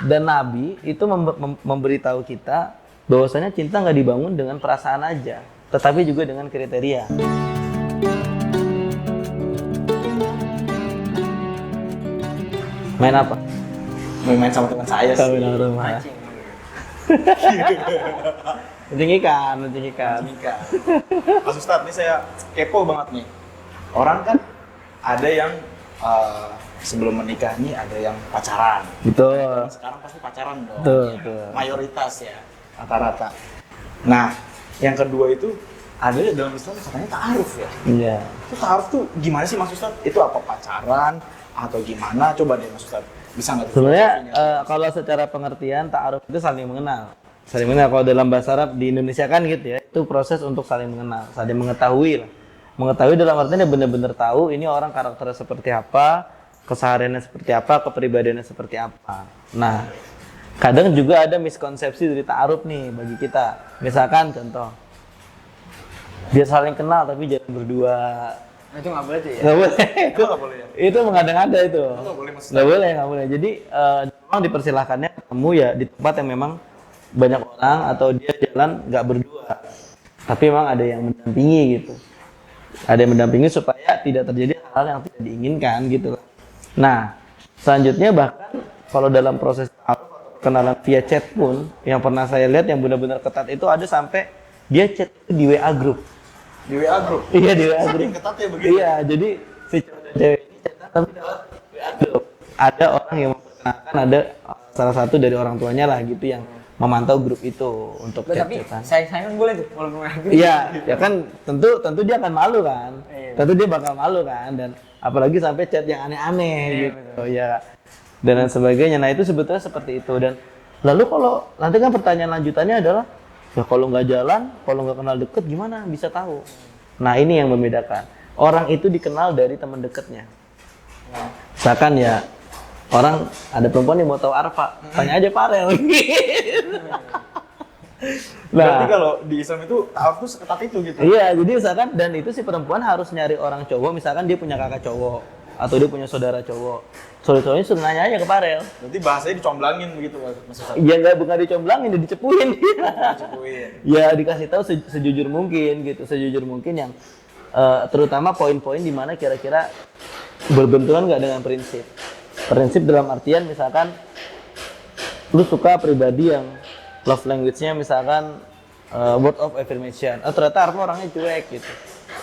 Dan Nabi itu memberitahu kita bahwasanya cinta nggak dibangun dengan perasaan aja, tetapi juga dengan kriteria. Main apa? Main sama teman saya sih. Kawin rumah. Mancing. Mancing ikan. Mas Ustadz, ini saya kepo banget nih. Orang kan ada yang sebelum menikah nih ada yang pacaran. Betul. Sekarang pasti pacaran dong. Betul. Mayoritas ya, rata-rata. Nah, yang kedua itu ada dalam Islam katanya ta'aruf ya. Iya. Itu ta'aruf tuh gimana sih Mas Ustadz? Itu apa pacaran atau gimana? Coba deh Mas Ustadz, bisa nggak? Sebenarnya kalau secara pengertian ta'aruf itu saling mengenal. Saling mengenal kalau dalam bahasa Arab di Indonesia kan gitu ya. Itu proses untuk saling mengenal, saling mengetahui lah. Mengetahui dalam artinya benar-benar tahu ini orang karakternya seperti apa, kesehariannya seperti apa, kepribadiannya seperti apa. Nah, kadang juga ada miskonsepsi dari ta'aruf nih bagi kita. Misalkan contoh, dia saling kenal tapi jangan berdua. Nah, itu nggak boleh tuh ya? Nggak boleh. Itu nggak boleh ya? Itu mengada-ngada itu. Nggak boleh Mas Ustadz. Nggak boleh. Jadi memang dipersilahkannya ketemu ya di tempat yang memang banyak orang atau dia jalan nggak berdua. Tapi memang ada yang mendampingi gitu. Ada yang mendampingi supaya tidak terjadi hal yang tidak diinginkan gitu. Nah, selanjutnya bahkan kalau dalam proses kenalan via chat pun yang pernah saya lihat yang benar-benar ketat itu ada sampai dia chat itu di WA group. Di WA group? Iya, di WA group. Saking ketatnya begitu? Iya, jadi si cewek ini chatan tapi lewat WA group. Ada orang yang memperkenalkan, ada salah satu dari orang tuanya lah gitu yang memantau grup itu untuk Tapi chat-chatan. sayang boleh tuh walaupun Iya, ya kan tentu dia akan malu kan. Iya. Tentu dia bakal malu kan dan apalagi sampai chat yang aneh-aneh gitu. Ya. Dan lain sebagainya. Nah, itu sebetulnya seperti itu dan lalu kalau nanti kan pertanyaan lanjutannya adalah ya kalau nggak jalan, kalau nggak kenal deket gimana bisa tahu? Nah, ini yang membedakan. Orang itu dikenal dari teman dekatnya. Misalkan ya orang ada perempuan yang mau tahu Arfa, tanya aja Farel. Berarti kalau di Islam itu ta'aruf tuh seketat itu gitu? Iya, jadi misalkan dan itu si perempuan harus nyari orang cowok, misalkan dia punya kakak cowok atau dia punya saudara cowok. Saudara-saudaranya suruh nanya aja ke Farel. Berarti bahasanya dicomblangin begitu Mas Ustadz? Ya nggak bukan dicomblangin, dia dicepuin. Cepuin. Ya dikasih tahu sejujur mungkin gitu, sejujur mungkin yang terutama poin-poin di mana kira-kira berbenturan nggak dengan prinsip. Prinsip dalam artian misalkan lu suka pribadi yang love language-nya misalkan word of affirmation. Ternyata Arfa orangnya cuek gitu.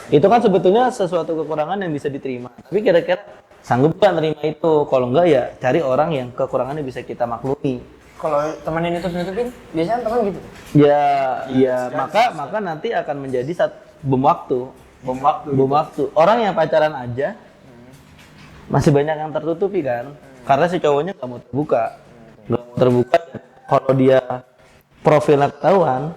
Itu kan sebetulnya sesuatu kekurangan yang bisa diterima. Tapi kira-kira sanggup kan terima itu? Kalau enggak ya cari orang yang kekurangannya bisa kita maklumi. Kalau temenin nutupin, biasanya teman gitu. Ya maka nanti akan menjadi bom waktu. Bom waktu. Bom waktu. Orang yang pacaran aja masih banyak yang tertutupi kan, karena si cowoknya nggak mau terbuka. Kalau dia profilnya ketahuan,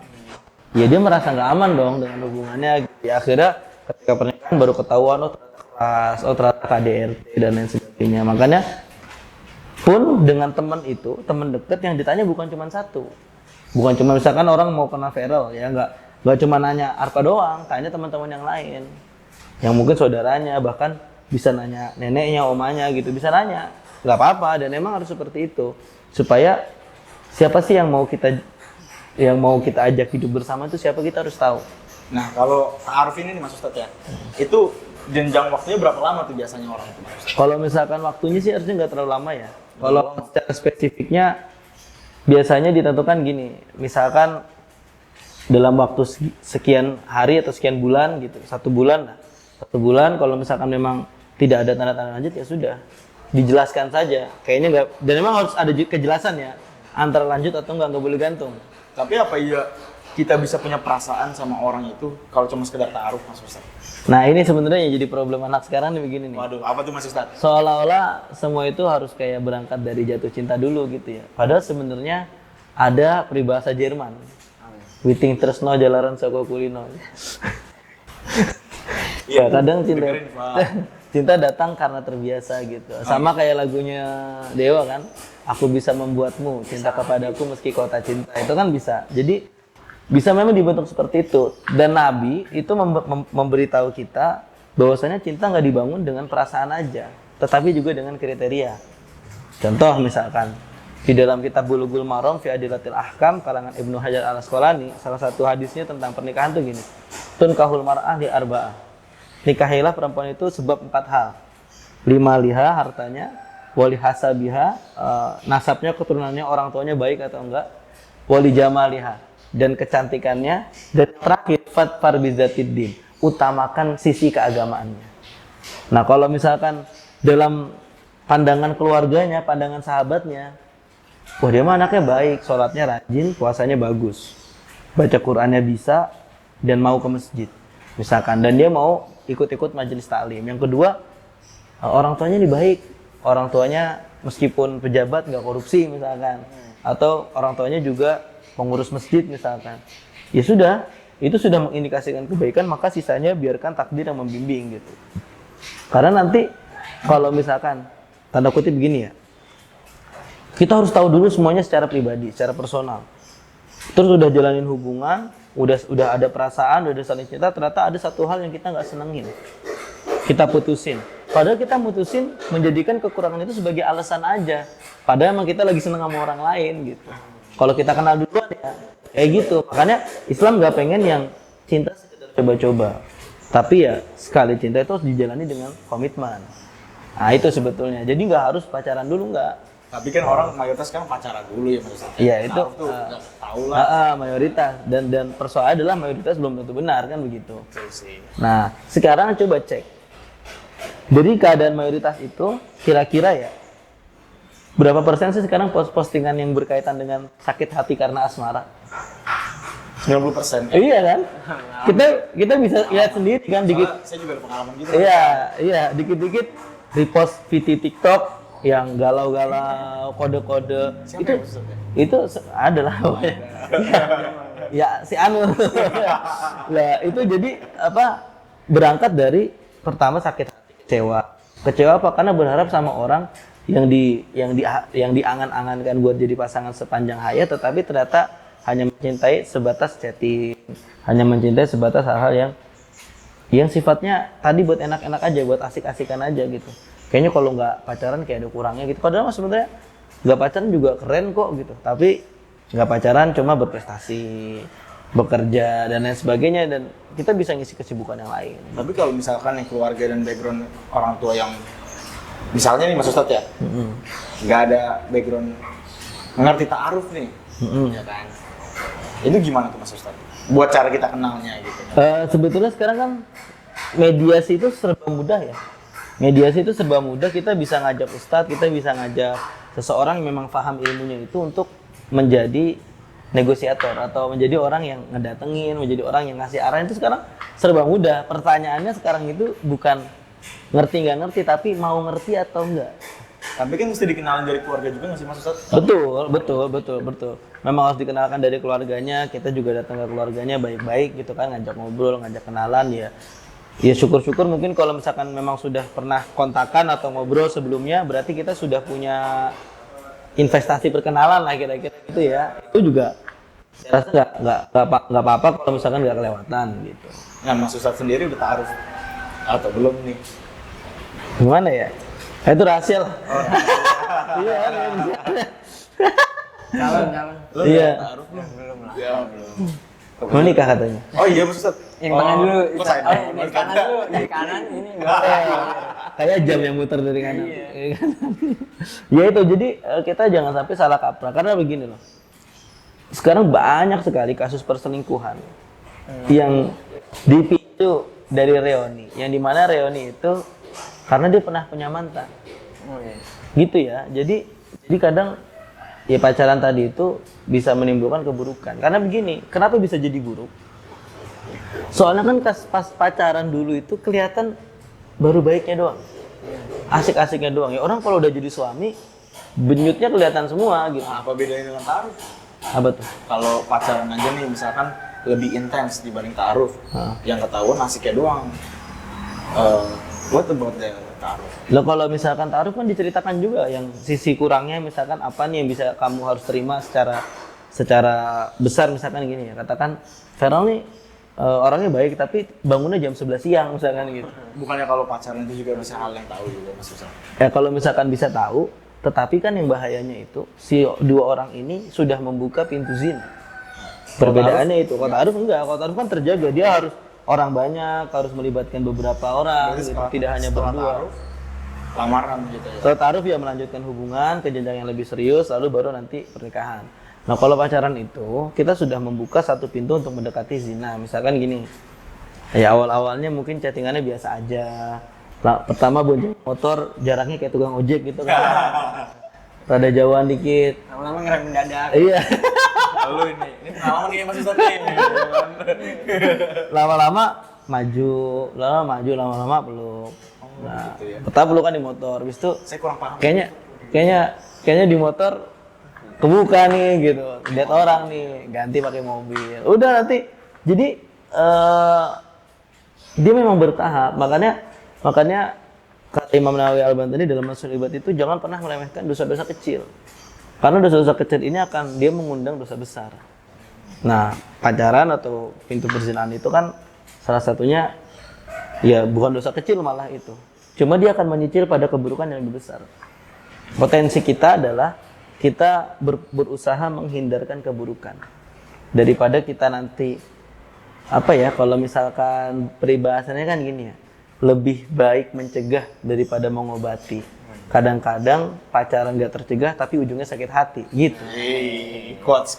ya dia merasa nggak aman dong dengan hubungannya. Ya akhirnya ketika pernikahan baru ketahuan, oh ternyata kelas, oh ternyata KDRT dan lain sebagainya. Makanya pun dengan teman itu, teman dekat yang ditanya bukan cuma satu, bukan cuma misalkan orang mau kena viral ya nggak cuma nanya Arfa doang, tanya teman-teman yang lain, yang mungkin saudaranya bahkan bisa nanya neneknya, omanya gitu, bisa nanya, nggak apa-apa dan emang harus seperti itu supaya siapa sih yang mau kita ajak hidup bersama itu siapa kita harus tahu. Nah, kalau ta'aruf ini nih Mas Ustadz ya, itu jenjang waktunya berapa lama tuh biasanya orang itu Mas Ustadz? Kalau misalkan waktunya sih harusnya nggak terlalu lama ya. Kalau secara spesifiknya biasanya ditentukan gini, misalkan dalam waktu sekian hari atau sekian bulan gitu, 1 bulan lah. 1 bulan kalau misalkan memang tidak ada tanda-tanda lanjut ya sudah dijelaskan saja. Kayaknya nggak, dan memang harus ada kejelasan ya antara lanjut atau nggak boleh gantung. Tapi apa iya kita bisa punya perasaan sama orang itu kalau cuma sekedar ta'aruf Mas Ustadz? Nah ini sebenarnya yang jadi problem anak sekarang nih begini nih. Waduh, apa tuh Mas Ustadz? Seolah-olah semua itu harus kayak berangkat dari jatuh cinta dulu gitu ya. Padahal sebenarnya ada peribahasa Jerman. Witing tresno jalaran saka kulino. Ya kadang cinta datang karena terbiasa gitu. Sama kayak lagunya Dewa kan, aku bisa membuatmu cinta kepadaku meski kau tak cinta. Itu kan bisa. Jadi bisa memang dibentuk seperti itu. Dan Nabi itu memberitahu kita bahwasanya cinta nggak dibangun dengan perasaan aja, tetapi juga dengan kriteria. Contoh misalkan, di dalam kitab Bulughul Maram fi Adillatil Ahkam karangan Ibnu Hajar Al-Asqalani, salah satu hadisnya tentang pernikahan tuh gini. Tunkahul mar'ah li arba'ah. Nikahilah perempuan itu sebab 4 hal. 5 liha hartanya, wali hasabiha, nasabnya, keturunannya, orang tuanya baik atau enggak, wali jamaliha, dan kecantikannya, dan terakhir fatfar bizatiddin, utamakan sisi keagamaannya. Nah, kalau misalkan dalam pandangan keluarganya, pandangan sahabatnya, wah dia mah anaknya baik, sholatnya rajin, puasanya bagus, baca Qur'annya bisa, dan mau ke masjid misalkan, dan dia mau ikut-ikut majelis taklim. Yang kedua, orang tuanya ini baik, orang tuanya meskipun pejabat nggak korupsi misalkan, atau orang tuanya juga pengurus masjid misalkan, ya sudah, itu sudah mengindikasikan kebaikan, maka sisanya biarkan takdir yang membimbing gitu. Karena nanti kalau misalkan tanda kutip begini ya, kita harus tahu dulu semuanya secara pribadi, secara personal. Terus udah jalanin hubungan, udah ada perasaan, udah saling cinta, ternyata ada satu hal yang kita nggak senengin, kita putusin. Padahal kita mutusin menjadikan kekurangan itu sebagai alasan aja. Padahal emang kita lagi seneng sama orang lain gitu. Kalau kita kenal duluan ya, kayak gitu. Makanya Islam nggak pengen yang cinta sekedar coba-coba. Tapi ya sekali cinta itu harus dijalani dengan komitmen. Nah itu sebetulnya. Jadi nggak harus pacaran dulu, nggak. Tapi kan orang mayoritas kan pacaran dulu ya maksudnya. Iya itu. Udah tahu lah. Mayoritas. Dan persoalan adalah mayoritas belum tentu benar kan begitu. Betul sih. Nah sekarang coba cek. Jadi keadaan mayoritas itu kira-kira ya berapa persen sih sekarang postingan yang berkaitan dengan sakit hati karena asmara? 90%. Iya kan? Kita bisa lihat sendiri kan dikit. Saya juga ada pengalaman gitu. Iya, dikit-dikit repost VT TikTok yang galau-galau, kode-kode. Siapa Itu adalah pokoknya. Ya si Anu. Lah itu jadi apa? Berangkat dari pertama sakit hati, kecewa apa? Karena berharap sama orang yang diangan-angankan buat jadi pasangan sepanjang hayat, tetapi ternyata hanya mencintai sebatas chatting, hanya mencintai sebatas hal-hal yang sifatnya tadi buat enak-enak aja, buat asik-asikan aja gitu. Kayaknya kalau nggak pacaran kayak ada kurangnya gitu. Padahal mas sebenarnya nggak pacaran juga keren kok gitu. Tapi nggak pacaran cuma berprestasi, bekerja dan lain sebagainya, dan kita bisa ngisi kesibukan yang lain. Tapi kalau misalkan nih keluarga dan background orang tua yang misalnya nih Mas Ustadz ya, nggak ada background mengerti ta'aruf nih, ya kan? Itu gimana tuh Mas Ustadz? Buat cara kita kenalnya gitu. Sebetulnya sekarang kan mediasi itu serba mudah ya. Mediasi itu serba mudah, kita bisa ngajak ustadz, kita bisa ngajak seseorang yang memang paham ilmunya itu untuk menjadi negosiator atau menjadi orang yang ngedatengin, menjadi orang yang ngasih arahan. Itu sekarang serba mudah. Pertanyaannya sekarang itu bukan ngerti nggak ngerti, tapi mau ngerti atau enggak. Tapi kan mesti dikenalin dari keluarga juga nggak sih Mas Ustadz? Betul. Memang harus dikenalkan dari keluarganya, kita juga datang ke keluarganya baik-baik gitu kan, ngajak ngobrol, ngajak kenalan ya. Ya syukur-syukur mungkin kalau misalkan memang sudah pernah kontakan atau ngobrol sebelumnya, berarti kita sudah punya investasi perkenalan lah kira-kira gitu ya. Itu juga saya rasa nggak apa-apa kalau misalkan nggak kelewatan gitu. Nah Mas Ustadz sendiri udah ta'aruf atau belum nih? Gimana ya? Itu rahasia lah. Iya. Calon. Lo Iya. ta'aruf belum? Belum lah. Ya belum. Mau nikah katanya. Oh iya Mas Ustadz. Yang kanan dulu. Kok saya Yang kanan dulu. Yang kanan ini. Kayak jam yang muter dari kanan. Ya itu, jadi kita jangan sampai salah kaprah, karena begini loh. Sekarang banyak sekali kasus perselingkuhan yang dipicu dari reoni, yang dimana reoni itu karena dia pernah punya mantan. Gitu ya. Jadi kadang ya pacaran tadi itu bisa menimbulkan keburukan. Karena begini, kenapa bisa jadi buruk? Soalnya kan pas pacaran dulu itu kelihatan baru baiknya doang, asik-asiknya doang ya. Orang kalau udah jadi suami, benyutnya kelihatan semua gitu. Apa bedanya dengan ta'aruf? Apa tuh? Kalau pacaran aja nih misalkan lebih intens dibanding ta'aruf, yang ketahuan asiknya doang. What about the ta'aruf? Loh kalau misalkan ta'aruf kan diceritakan juga yang sisi kurangnya, misalkan apa nih yang bisa kamu harus terima secara besar, misalkan gini ya. Katakan Feral nih orangnya baik tapi bangunnya jam 11 siang misalkan gitu. Bukannya kalau pacaran itu juga masih hal yang tahu juga Mas Ustadz? Ya kalau misalkan bisa tahu, Tetapi kan yang bahayanya itu si dua orang ini sudah membuka pintu zina. Perbedaannya itu. Kalau ta'aruf enggak, kalau ta'aruf kan terjaga, dia harus orang banyak, harus melibatkan beberapa orang, Berarti gitu. setelah- Tidak hanya setelah berdua. ta'aruf, lamaran gitu ya. Kalau ta'aruf ya melanjutkan hubungan ke jenjang yang lebih serius, lalu baru nanti pernikahan. Nah kalau pacaran itu, kita sudah membuka satu pintu untuk mendekati zina. Misalkan gini, ya awal-awalnya mungkin chattingannya biasa aja. Pertama bonceng motor, jaraknya kayak tukang ojek gitu kan. Rada jauhan dikit. Lama-lama ngerem mendadak. Iya. Lalu ini pengalaman nih Mas Ustadz nih. Lama-lama maju, lama-lama peluk. Nah, gitu ya. pertama pelukan di motor, habis itu Saya kurang paham. kayaknya di motor kebuka nih gitu, lihat orang nih, ganti pakai mobil. Udah nanti, jadi dia memang bertahap, makanya kata Imam Nawawi Al-Bantani dalam Masul Ibad itu jangan pernah meremehkan dosa-dosa kecil, karena dosa-dosa kecil ini dia mengundang dosa besar. Nah, pacaran atau pintu perzinahan itu kan salah satunya ya bukan dosa kecil malah itu. Cuma dia akan menyicil pada keburukan yang lebih besar. Potensi kita adalah kita berusaha menghindarkan keburukan. Daripada kita nanti kalau misalkan peribahasannya kan gini ya. Lebih baik mencegah daripada mengobati. Kadang-kadang pacaran gak tercegah tapi ujungnya sakit hati gitu. Quotes.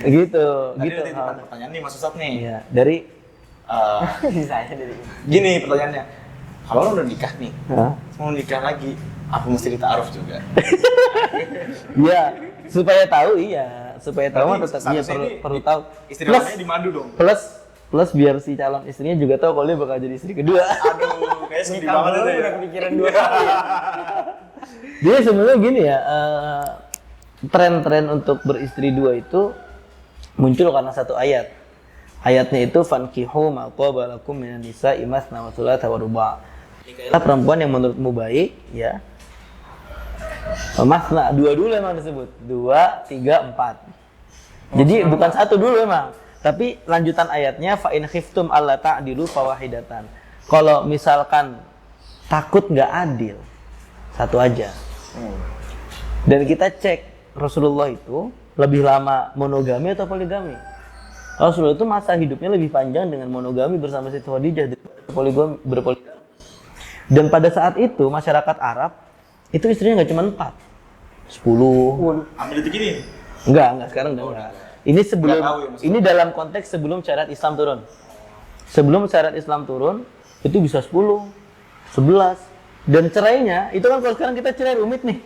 Gitu. Tadi ada titipan pertanyaan nih Mas Ustadz nih. Iya, dari Sisanya dari Gini pertanyaannya. Kalau lo udah nikah nih, Hah? mau nikah lagi, apa mesti dita'aruf juga? Iya, supaya tahu supaya tahu mah tetap iya perlu tahu. Istri Plus, namanya dimadu dong. plus biar si calon istrinya juga tahu kalau dia bakal jadi istri kedua. Aduh, kayaknya sedih nikah banget dulu itu ya. udah kepikiran 2 kali. Jadi sebenarnya gini ya, tren-tren untuk beristri dua itu muncul karena satu ayat. Ayatnya itu fankihu ma qaba lakum minan nisa'i masna wa thulatha wa ruba'. Nikahilah perempuan yang menurutmu baik, ya. Masna, dua dulu emang disebut. 2, 3, 4. Jadi bukan satu dulu emang. Tapi lanjutan ayatnya fa in khiftum alla ta'dilu fawahidatan. Kalau misalkan takut nggak adil, satu aja. Dan kita cek Rasulullah itu lebih lama monogami atau poligami. Rasulullah itu masa hidupnya lebih panjang dengan monogami bersama Siti Khadijah daripada berpoligami. Dan pada saat itu masyarakat Arab itu istrinya nggak cuma 4, 10. Ambil detik ini. Enggak sekarang udah enggak. Ini sebelum Nggak tahu ya, maksudnya. ini dalam konteks sebelum syariat Islam turun. Sebelum syariat Islam turun itu bisa 10, 11. Dan cerainya itu kan kalau sekarang kita cerai rumit nih.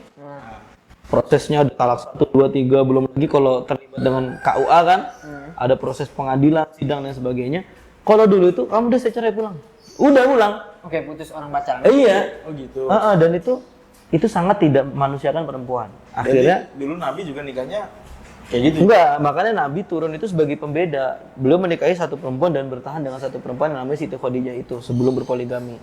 Prosesnya ada talak 1, 2, 3, belum lagi kalau terlibat dengan KUA kan. Ada proses pengadilan, sidang dan sebagainya. Kalau dulu itu kamu udah saya cerai pulang. Udah pulang. Oke, putus orang pacaran. Iya. Oh gitu. Dan itu sangat tidak manusiakan perempuan. Akhirnya Jadi, dulu Nabi juga nikahnya kayak gitu. enggak, makanya Nabi turun itu sebagai pembeda. Beliau menikahi satu perempuan dan bertahan dengan satu perempuan yang namanya Siti Khadijah itu sebelum berpoligami.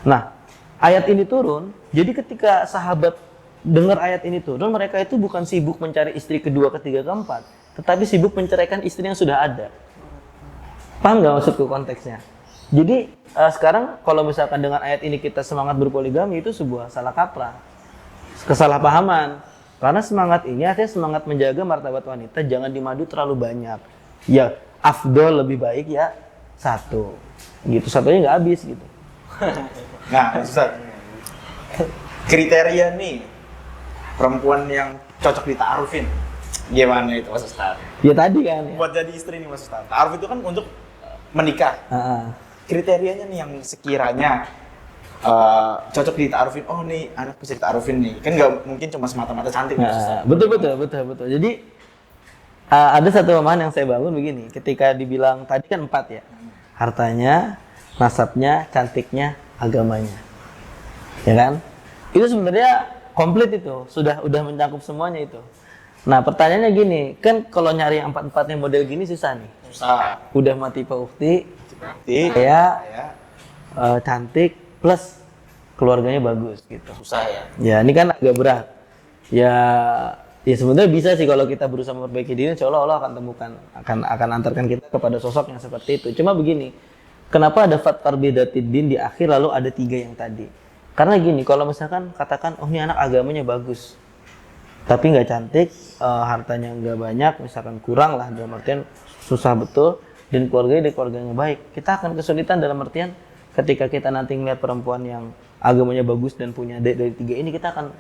Nah, ayat ini turun, jadi ketika sahabat dengar ayat ini turun, mereka itu bukan sibuk mencari istri kedua, ketiga, keempat, tetapi sibuk menceraikan istri yang sudah ada. Paham nggak maksudku konteksnya? Jadi sekarang kalau misalkan dengan ayat ini kita semangat berpoligami itu sebuah salah kaprah, kesalahpahaman. Karena semangat ini artinya semangat menjaga martabat wanita, jangan dimadu terlalu banyak. Ya, afdol lebih baik ya satu. Gitu, satunya nggak habis gitu. Nah, Ustaz. Kriteria nih perempuan yang cocok dita'arufin. Gimana itu Mas Ustaz? Ya tadi kan. Ya. Buat jadi istri nih Mas Ustaz. Ta'aruf itu kan untuk menikah. Kriterianya nih yang sekiranya cocok dita'arufin. Oh nih anak bisa dita'arufin nih. Kan nggak mungkin cuma semata-mata cantik. Mas Ustaz. Betul. Jadi ada satu pemahaman yang saya bangun begini. Ketika dibilang tadi kan 4 ya. Hartanya, nasabnya, cantiknya, agamanya. Ya kan? Itu sebenarnya komplit itu. Udah mencakup semuanya itu. Nah, pertanyaannya gini, kan kalau nyari yang 4-4 model gini susah nih. Susah. Udah mati Pak Ufti, Cantik. kaya, Ya. cantik, plus keluarganya bagus gitu. Susah ya. Ya, ini kan agak berat. Ya sebenarnya bisa sih kalau kita berusaha memperbaiki diri, insya Allah akan temukan, akan antarkan kita kepada sosok yang seperti itu. Cuma begini, kenapa ada fatar bidatid din di akhir lalu ada 3 yang tadi? Karena gini, kalau misalkan katakan, oh ini anak agamanya bagus, tapi nggak cantik, hartanya nggak banyak, misalkan kurang lah, dalam artian susah betul, dan keluarganya baik, kita akan kesulitan dalam artian ketika kita nanti ngeliat perempuan yang agamanya bagus dan punya dari 3 ini, kita akan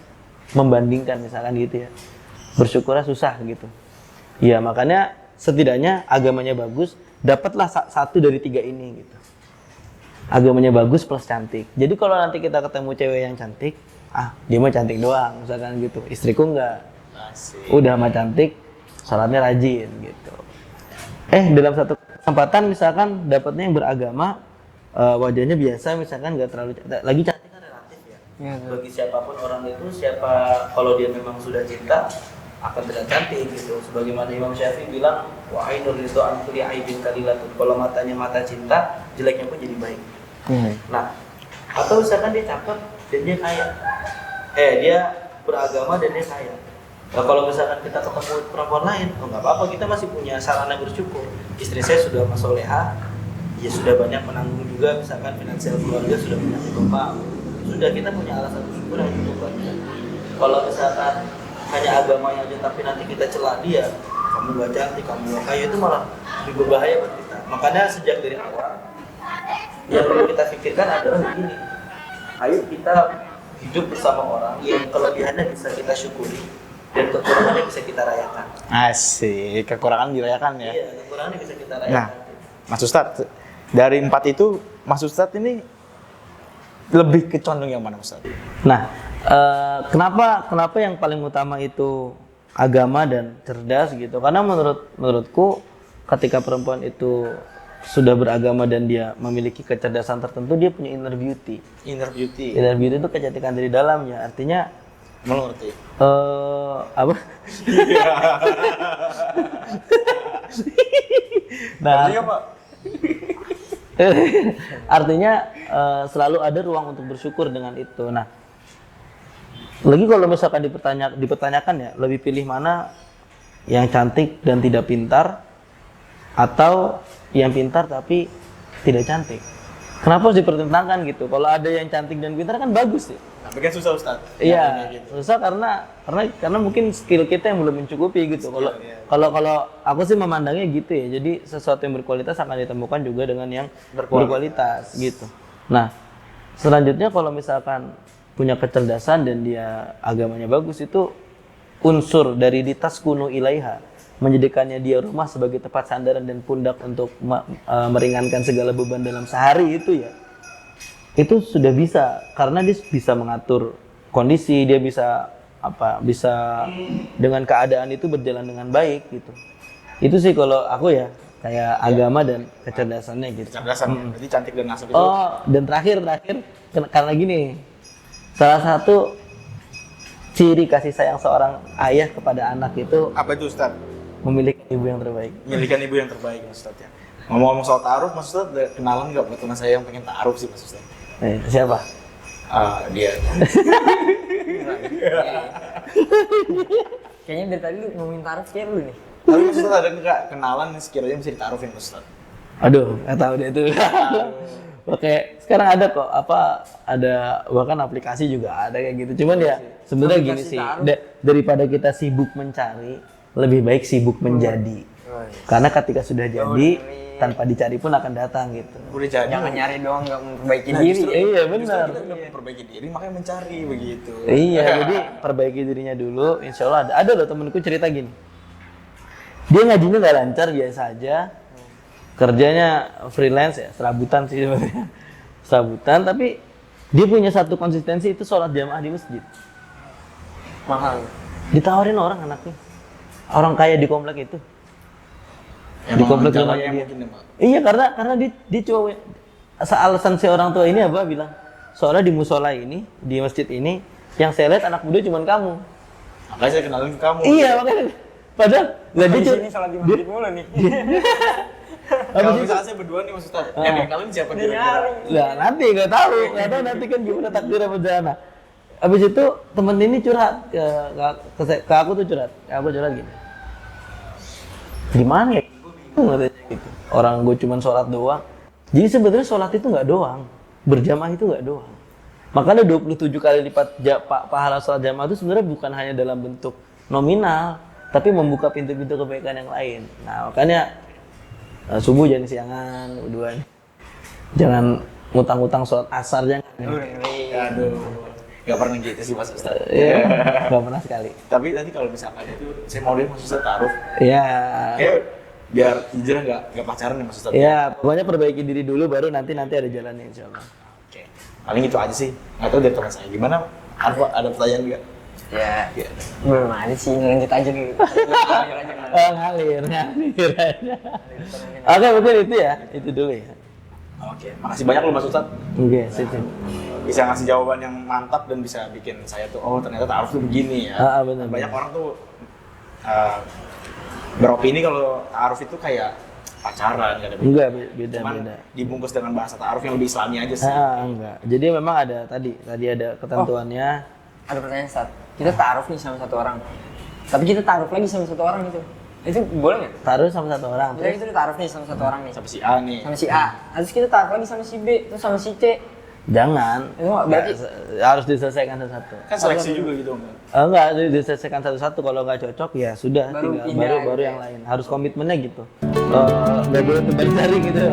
membandingkan misalkan gitu ya. Bersyukurnya susah gitu. Ya makanya setidaknya agamanya bagus, dapatlah 1 dari 3 ini gitu. Agamanya bagus plus cantik. Jadi kalau nanti kita ketemu cewek yang cantik, dia mah cantik doang misalkan gitu. Istriku enggak. Udah mah cantik, salatnya rajin gitu. Dalam satu kesempatan misalkan dapatnya yang beragama, wajahnya biasa misalkan enggak terlalu cantik. Lagi cantik kan relatif ya. Bagi siapapun orang itu, kalau dia memang sudah cinta akan terlihat cantik gitu. Sebagaimana Imam Syafi'i bilang, wa ainur ridho an kulli aibin qalilatun. Kalau matanya mata cinta, jeleknya pun jadi baik. Nah, atau misalkan dia cakep dan dia kaya. Dia beragama dan dia kaya. Nah, kalau misalkan kita ketemu perempuan lain, nggak apa-apa, kita masih punya sarana bersyukur. Istri saya sudah masolehah, ya sudah banyak menanggung juga, misalkan finansial keluarga sudah banyak ditopang. Sudah, kita punya alasan bersyukur yang cukup banyak. Kalau misalkan hanya agamanya aja tapi nanti kita celah dia, kamu gak cantik, kamu gak kaya, itu malah lebih berbahaya buat kita. Makanya sejak dari awal yang perlu kita pikirkan adalah begini, ayo kita hidup bersama orang yang kelebihannya bisa kita syukuri dan kekurangannya bisa kita rayakan. Asik, kekurangan dirayakan ya. Iya, kekurangannya bisa kita rayakan. Nah, Mas Ustadz, dari 4 itu Mas Ustadz ini lebih condong yang mana, Mas Ustadz? Nah, kenapa yang paling utama itu agama dan cerdas gitu? Karena menurutku ketika perempuan itu sudah beragama dan dia memiliki kecerdasan tertentu, dia punya inner beauty. Inner beauty. Inner beauty itu kecantikan dari dalamnya. Artinya mengerti. Apa? Nah, artinya apa? Artinya selalu ada ruang untuk bersyukur dengan itu. Nah, lagi kalau misalkan dipertanyakan ya, lebih pilih mana, yang cantik dan tidak pintar atau yang pintar tapi tidak cantik? Kenapa harus dipertentangkan gitu? Kalau ada yang cantik dan pintar kan bagus ya. Tapi kan susah, Ustaz. Iya, susah karena mungkin skill kita yang belum mencukupi gitu. Kalau aku sih memandangnya gitu ya. Jadi sesuatu yang berkualitas akan ditemukan juga dengan yang berkualitas gitu. Nah, selanjutnya kalau misalkan punya kecerdasan dan dia agamanya bagus, itu unsur dari ditaskunu ilaiha, menjadikannya dia rumah sebagai tempat sandaran dan pundak untuk meringankan segala beban dalam sehari itu ya. Itu sudah bisa, karena dia bisa mengatur kondisi, dia bisa dengan keadaan itu berjalan dengan baik gitu. Itu sih kalau aku ya, kayak agama dan kecerdasannya gitu. Kecerdasan, berarti cantik dan asal itu. Dan terakhir karena gini, salah satu ciri kasih sayang seorang ayah kepada anak itu apa itu, Ustaz? Memiliki ibu yang terbaik. Memiliki ibu yang terbaik, Mas Ustaz ya. Ngomong-ngomong soal ta'aruf, Mas Ustaz, kenalan nggak buat teman saya yang pengen ta'aruf sih, Mas Ustaz? Siapa? Dia. Kayaknya dari tadi lu ngomongin taruh kayak lu nih. Tapi Mas Ustaz ada nggak kenalan yang sekiranya bisa dita'arufin, Mas Ustaz? Aduh, nggak tahu deh itu. Oke, sekarang ada kok, ada bahkan aplikasi juga ada kayak gitu. Cuman ya sebenarnya gini sih, daripada kita sibuk mencari, lebih baik sibuk menjadi. Karena ketika sudah jadi, tanpa dicari pun akan datang gitu. Udah jadi. Jangan nyari doang, nggak memperbaiki diri. Iya benar. Kita udah memperbaiki diri, makanya mencari begitu. Iya, jadi perbaiki dirinya dulu. Insya Allah ada loh temenku cerita gini. Dia ngajinya nggak lancar, biasa aja. Kerjanya freelance ya, serabutan sih sebenarnya. Serabutan, tapi dia punya satu konsistensi, itu sholat jamaah di masjid. Mahal. Ditawarin orang anaknya. Orang kaya di komplek itu. Di komplek rumahnya dia. Iya, karena dia cuma alasan si orang tua ini bilang, soalnya di musola ini, di masjid ini, yang saya lihat anak muda cuma kamu. Makanya saya kenalin ke kamu. Iya, makanya. Padahal nggak dia Di sini salat di masjid mulu nih. Kalau misalnya saya berdua nih, Mas Ustaz, yang kenalin siapa kira-kira? Nah, nanti nggak tahu nanti kan gimana takdirnya berjalan. Abis itu temen ini curhat ke aku tuh curhat gini. Gimana ya? Katanya gitu. Orang gue cuma sholat doang. Jadi sebenarnya sholat itu nggak doang, berjamaah itu nggak doang. Makanya 27 kali lipat pahala sholat jamaah itu sebenarnya bukan hanya dalam bentuk nominal, tapi membuka pintu-pintu kebaikan yang lain. Nah, makanya subuh jangan siangan, berduaan. Jangan ngutang-ngutang sholat asar jangan. Aduh, nggak pernah gitu sih Mas Ustaz. Iya, nggak pernah sekali. Tapi nanti kalau misalkan itu saya mau lihat Mas Ustaz taruh, Iya. kayak biar hijrah nggak pacaran ya Mas Ustaz. Iya, pokoknya perbaiki diri dulu baru nanti ada jalannya insya Allah. Oke, paling itu aja sih. Nggak tahu dari teman saya gimana. Ada pertanyaan nggak? Ya, Iya. belum ada sih, lanjut aja dulu. Ngalir aja, ngalir. Ngalir aja. Oke, mungkin itu ya, itu dulu ya. Oke, makasih banyak loh Mas Ustaz. Oke, situ. Bisa ngasih jawaban yang mantap dan bisa bikin saya tuh, oh ternyata ta'aruf tuh begini ya. Benar. Banyak orang tuh beropini kalau ta'aruf itu kayak pacaran, nggak ada beda. Enggak, beda. Cuman dibungkus dengan bahasa ta'aruf yang lebih islami aja sih. Enggak. Jadi memang ada tadi ada ketentuannya. Ada pertanyaan Sat, kita taruh nih sama satu orang, tapi kita taruh lagi sama satu orang gitu, itu boleh nggak? Taruh sama satu orang. Misalnya kita taruh nih sama satu orang nih, Sama si A nih. sama si A, terus kita taruh lagi sama si B, terus sama si C. Jangan. Itu nggak, berarti Harus diselesaikan satu-satu. Kan seleksi juga gitu. Enggak, diselesaikan satu-satu. Kalau nggak cocok ya sudah, Baru tinggal pindah baru gitu yang lain. Harus komitmennya gitu. Nggak boleh tebar jari gitu.